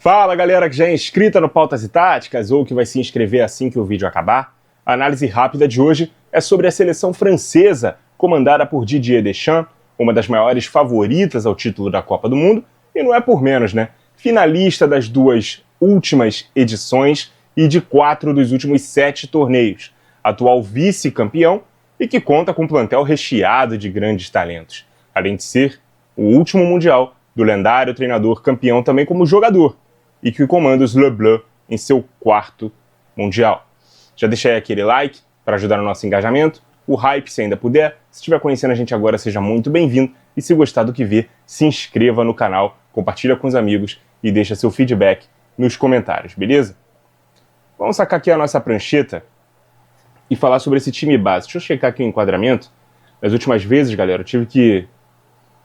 Fala galera que já é inscrita no Pautas e Táticas ou que vai se inscrever assim que o vídeo acabar. A análise rápida de hoje é sobre a seleção francesa, comandada por Didier Deschamps, uma das maiores favoritas ao título da Copa do Mundo, e não é por menos, né? Finalista das duas últimas edições e de 4 dos últimos 7 torneios, atual vice-campeão e que conta com um plantel recheado de grandes talentos, além de ser o último Mundial do lendário treinador campeão também como jogador, e que comanda os Le Bleu em seu 4º Mundial. Já deixei aquele like para ajudar no nosso engajamento, o hype se ainda puder. Se estiver conhecendo a gente agora, seja muito bem-vindo, e se gostar do que vê, se inscreva no canal, compartilha com os amigos e deixa seu feedback nos comentários, beleza? Vamos sacar aqui a nossa prancheta e falar sobre esse time base. Deixa eu checar aqui o enquadramento. Das últimas vezes, galera, eu tive que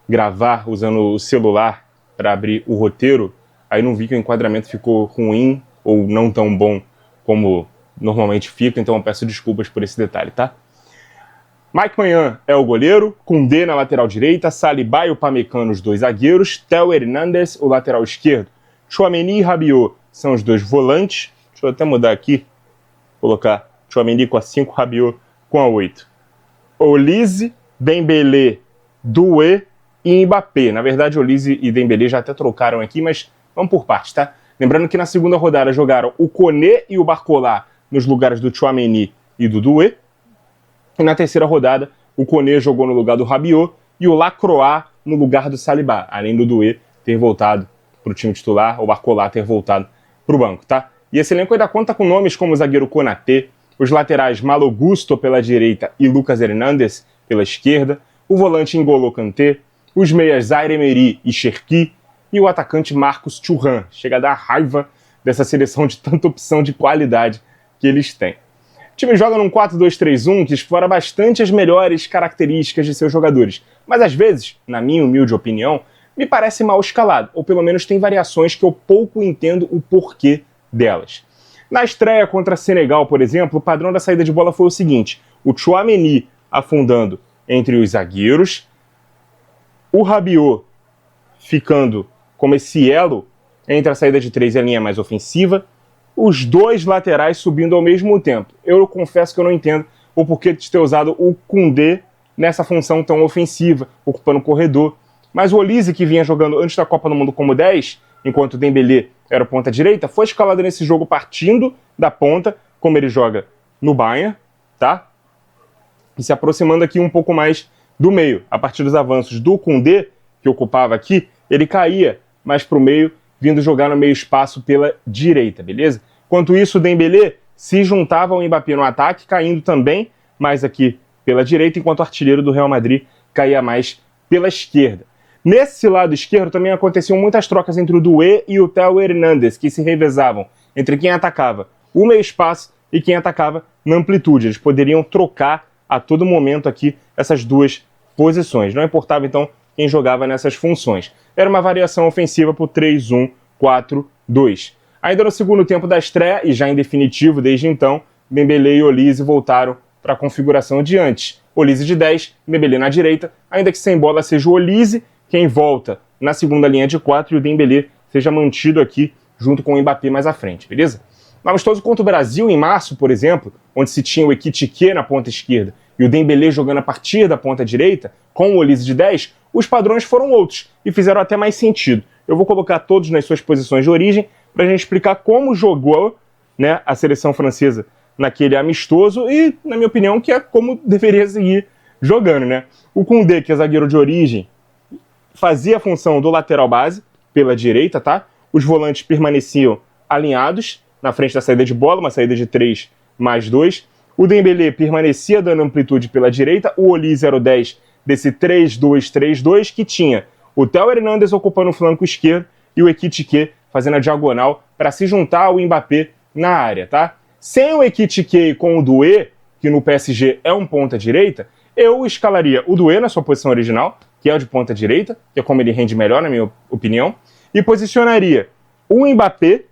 gravar usando o celular para abrir o roteiro. Aí não vi que o enquadramento ficou ruim ou não tão bom como normalmente fica, então eu peço desculpas por esse detalhe, tá? Mike Maignan é o goleiro, Koundé na lateral direita, Saliba e Upamecano os dois zagueiros, Theo Hernandez o lateral esquerdo, Tchouaméni e Rabiot são os dois volantes. Deixa eu até mudar aqui, colocar Tchouaméni com a 5, Rabiot com a 8. Olise, Dembélé, Doué e Mbappé. Na verdade, Olise e Dembélé já até trocaram aqui, mas vamos por partes, tá? Lembrando que na segunda rodada jogaram o Koné e o Barcola nos lugares do Tchouaméni e do Doué. E na terceira rodada, o Koné jogou no lugar do Rabiot e o Lacroix no lugar do Saliba, além do Doué ter voltado para o time titular, o Barcola ter voltado para o banco, tá? E esse elenco ainda conta com nomes como o zagueiro Konaté, os laterais Malo Gusto pela direita e Lucas Hernandez pela esquerda, o volante N'Golo Kanté, os meias Zaire Emery e Cherki, e o atacante Marcus Thuram. Chega a dar raiva dessa seleção de tanta opção de qualidade que eles têm. O time joga num 4-2-3-1 que explora bastante as melhores características de seus jogadores, mas às vezes, na minha humilde opinião, me parece mal escalado, ou pelo menos tem variações que eu pouco entendo o porquê delas. Na estreia contra Senegal, por exemplo, o padrão da saída de bola foi o seguinte: o Tchouaméni afundando entre os zagueiros, o Rabiot ficando como esse elo entre a saída de 3 e a linha mais ofensiva, os dois laterais subindo ao mesmo tempo. Eu confesso que eu não entendo o porquê de ter usado o Koundé nessa função tão ofensiva, ocupando o corredor. Mas o Olise, que vinha jogando antes da Copa do Mundo como 10, enquanto o Dembélé era o ponta-direita, foi escalado nesse jogo partindo da ponta, como ele joga no Bayern, tá? E se aproximando aqui um pouco mais do meio. A partir dos avanços do Koundé, que ocupava aqui, ele caía mais para o meio, vindo jogar no meio espaço pela direita, beleza? Enquanto isso, o Dembélé se juntava ao Mbappé no ataque, caindo também mais aqui pela direita, enquanto o artilheiro do Real Madrid caía mais pela esquerda. Nesse lado esquerdo também aconteciam muitas trocas entre o Doué e o Theo Hernandez, que se revezavam entre quem atacava o meio espaço e quem atacava na amplitude. Eles poderiam trocar a todo momento aqui essas duas posições. Não importava, então, quem jogava nessas funções. Era uma variação ofensiva para o 3-1-4-2. Ainda no segundo tempo da estreia, e já em definitivo desde então, Dembélé e Olise voltaram para a configuração de antes. Olise de 10, Dembélé na direita, ainda que sem bola seja o Olise quem volta na segunda linha de 4 e o Dembélé seja mantido aqui junto com o Mbappé mais à frente, beleza? No amistoso contra o Brasil em março, por exemplo, onde se tinha o Ekitike na ponta esquerda e o Dembélé jogando a partir da ponta direita, com o Olise de 10, os padrões foram outros e fizeram até mais sentido. Eu vou colocar todos nas suas posições de origem para a gente explicar como jogou, né, a seleção francesa naquele amistoso e, na minha opinião, que é como deveria seguir jogando, né? O Koundé, que é zagueiro de origem, fazia a função do lateral base pela direita, tá? Os volantes permaneciam alinhados na frente da saída de bola, uma saída de 3 mais 2. O Dembélé permanecia dando amplitude pela direita, o Olise era o 10 desse 3-2-3-2, que tinha o Theo Hernandez ocupando o flanco esquerdo e o Ekitike fazendo a diagonal para se juntar ao Mbappé na área, tá? Sem o Ekitike com o Doué, que no PSG é um ponta-direita, eu escalaria o Doué na sua posição original, que é o de ponta-direita, que é como ele rende melhor, na minha opinião, e posicionaria o Mbappé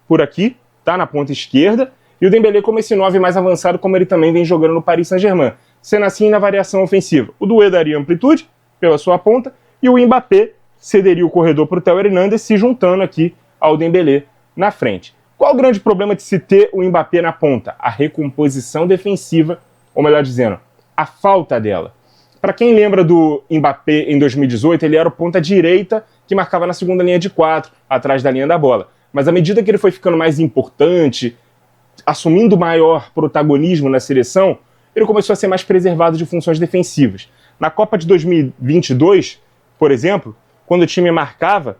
por aqui, tá? Na ponta esquerda, e o Dembélé como esse 9 mais avançado, como ele também vem jogando no Paris Saint-Germain. Sendo assim, na variação ofensiva, o Doué daria amplitude pela sua ponta e o Mbappé cederia o corredor para o Theo Hernandez, se juntando aqui ao Dembélé na frente. Qual o grande problema de se ter o Mbappé na ponta? A recomposição defensiva, ou melhor dizendo, a falta dela. Para quem lembra do Mbappé em 2018, ele era o ponta direita que marcava na segunda linha de 4, atrás da linha da bola. Mas à medida que ele foi ficando mais importante, assumindo maior protagonismo na seleção, ele começou a ser mais preservado de funções defensivas. Na Copa de 2022, por exemplo, quando o time marcava,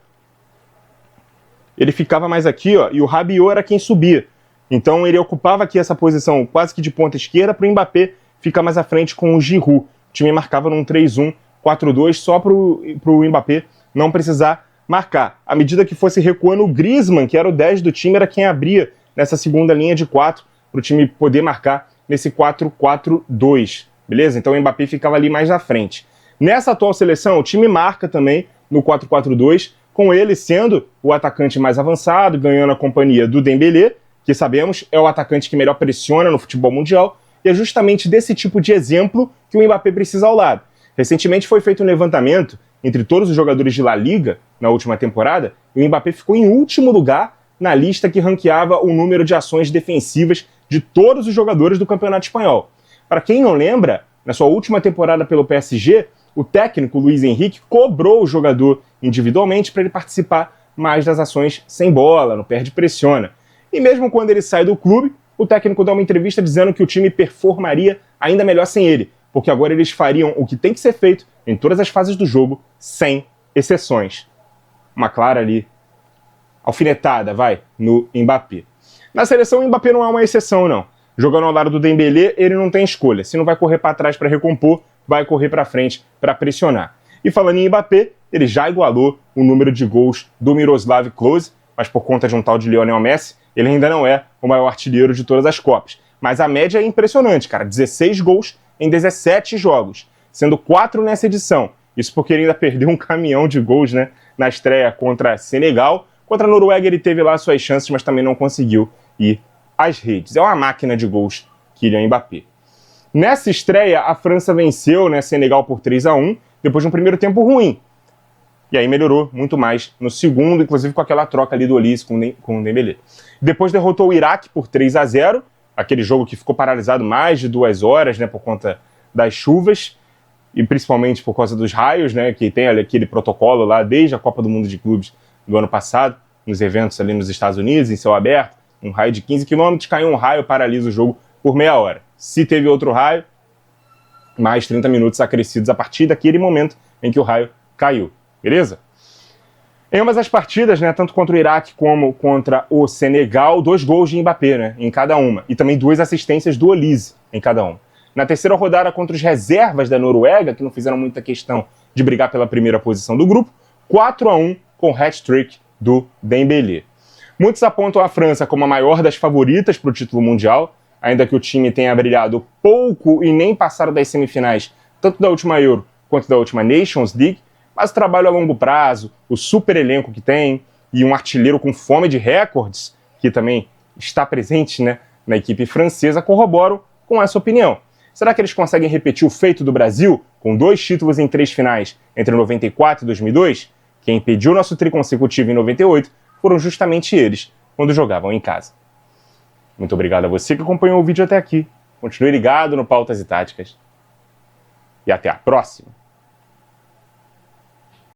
ele ficava mais aqui, ó, e o Rabiot era quem subia. Então ele ocupava aqui essa posição quase que de ponta esquerda para o Mbappé ficar mais à frente com o Giroud. O time marcava num 3-1-4-2 só para o Mbappé não precisar marcar. À medida que fosse recuando, o Griezmann, que era o 10 do time, era quem abria nessa segunda linha de 4 para o time poder marcar nesse 4-4-2, beleza? Então o Mbappé ficava ali mais na frente. Nessa atual seleção, o time marca também no 4-4-2, com ele sendo o atacante mais avançado, ganhando a companhia do Dembélé, que sabemos é o atacante que melhor pressiona no futebol mundial, e é justamente desse tipo de exemplo que o Mbappé precisa ao lado. Recentemente foi feito um levantamento entre todos os jogadores de La Liga na última temporada, e o Mbappé ficou em último lugar na lista que ranqueava o número de ações defensivas de todos os jogadores do Campeonato Espanhol. Para quem não lembra, na sua última temporada pelo PSG, o técnico Luiz Henrique cobrou o jogador individualmente para ele participar mais das ações sem bola, no perde-pressiona. E mesmo quando ele sai do clube, o técnico dá uma entrevista dizendo que o time performaria ainda melhor sem ele, porque agora eles fariam o que tem que ser feito em todas as fases do jogo, sem exceções. Uma clara ali alfinetada, no Mbappé. Na seleção, o Mbappé não é uma exceção, não. Jogando ao lado do Dembélé, ele não tem escolha. Se não vai correr para trás para recompor, vai correr para frente para pressionar. E falando em Mbappé, ele já igualou o número de gols do Miroslav Klose, mas por conta de um tal de Lionel Messi, ele ainda não é o maior artilheiro de todas as Copas. Mas a média é impressionante, cara. 16 gols em 17 jogos, sendo 4 nessa edição. Isso porque ele ainda perdeu um caminhão de gols, né, na estreia contra Senegal. Contra a Noruega ele teve lá suas chances, mas também não conseguiu ir às redes. É uma máquina de gols, Kylian Mbappé. Nessa estreia, a França venceu, né, Senegal por 3-1, depois de um primeiro tempo ruim. E aí melhorou muito mais no segundo, inclusive com aquela troca ali do Olise com o Dembélé. Depois derrotou o Iraque por 3-0, aquele jogo que ficou paralisado mais de 2 horas, né, por conta das chuvas, e principalmente por causa dos raios, né, que tem aquele protocolo lá desde a Copa do Mundo de Clubes do ano passado, nos eventos ali nos Estados Unidos, em céu aberto, um raio de 15 km, caiu um raio, paralisa o jogo por meia hora. Se teve outro raio, mais 30 minutos acrescidos a partir daquele momento em que o raio caiu. Beleza? Em ambas as partidas, né, tanto contra o Iraque como contra o Senegal, 2 gols de Mbappé, né, em cada uma. E também 2 assistências do Olise em cada uma. Na terceira rodada contra os reservas da Noruega, que não fizeram muita questão de brigar pela primeira posição do grupo, 4-1 com hat-trick do Dembélé. Muitos apontam a França como a maior das favoritas para o título mundial, ainda que o time tenha brilhado pouco e nem passaram das semifinais, tanto da última Euro quanto da última Nations League, mas o trabalho a longo prazo, o super elenco que tem e um artilheiro com fome de recordes, que também está presente, né, na equipe francesa, corroboram com essa opinião. Será que eles conseguem repetir o feito do Brasil, com 2 títulos em 3 finais entre 94 e 2002? Quem impediu nosso tri consecutivo em 98 foram justamente eles, quando jogavam em casa. Muito obrigado a você que acompanhou o vídeo até aqui. Continue ligado no Pautas e Táticas. E até a próxima!